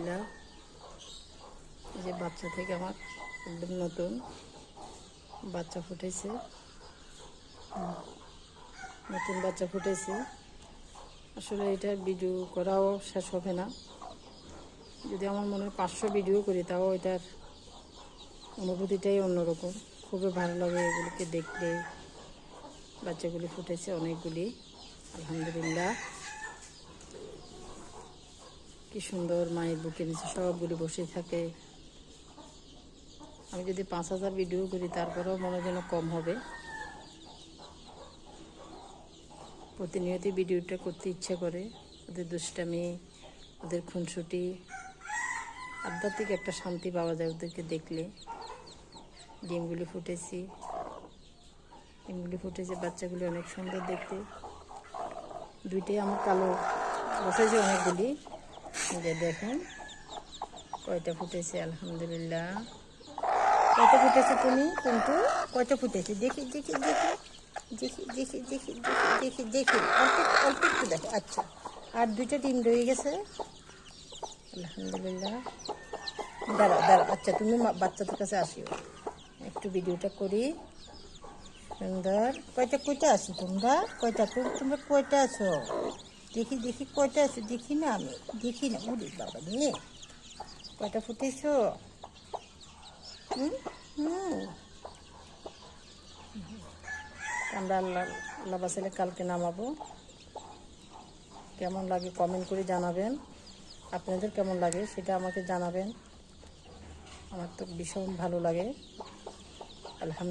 আলহামদুলিল্লাহ। এই যে বাচ্চা থেকে আমার একদম নতুন বাচ্চা ফুটেছে, নতুন বাচ্চা ফুটেছে। আসলে এটার ভিডিও করাও শেষ হবে না। যদি আমার মনে হয় 500 ভিডিও করি তাও এটার অনুভূতিটাই অন্যরকম। খুবই ভালো লাগে এগুলিকে দেখলে। বাচ্চাগুলি ফুটেছে অনেকগুলি, আলহামদুলিল্লাহ। কি সুন্দর মায়ের বুকে নিচে সবগুলি বসে থাকে। আমি যদি 5000 ভিডিও করি তারপরেও মনে যেন কম হবে। প্রতিনিয়তই ভিডিওটা করতে ইচ্ছে করে। ওদের দুষ্টামি, ওদের খুনসুটি, আধ্যাত্মিক একটা শান্তি পাওয়া যায় ওদেরকে দেখলে। ডিমগুলি ফুটেছে, বাচ্চাগুলি অনেক সুন্দর দেখতে। দুইটাই আমার কালো বসেছে অনেকগুলি। যে দেখেন কয়টা ফুটেছে, আলহামদুলিল্লাহ। কয়টা ফুটেছে তুমি? কিন্তু কয়টা ফুটেছে দেখি দেখি দেখি দেখি দেখি দেখি দেখি দেখি অল্প অল্প একটু দেখো। আচ্ছা, আর দুইটা ডিম রয়ে গেছে, আলহামদুলিল্লাহ। দাঁড়া দাঁড়া, আচ্ছা তুমি বাচ্চাদের কাছে আসিও, একটু ভিডিওটা করি। সুন্দর। কয়টা আছো তোমরা? তোমরা কয়টা আছো? দেখি দেখি কয়টা আছো, দেখি না, আমি দেখি না। উড়ি বাবা নিয়ে কয়টা ফুটেছো? আমরা আল্লাহ বাসাইলে কালকে নামাবো। কেমন লাগে কমেন্ট করে জানাবেন। আপনাদের কেমন লাগে সেটা আমাকে জানাবেন। আমার তো ভীষণ ভালো লাগে, আলহামদুলিল্লাহ।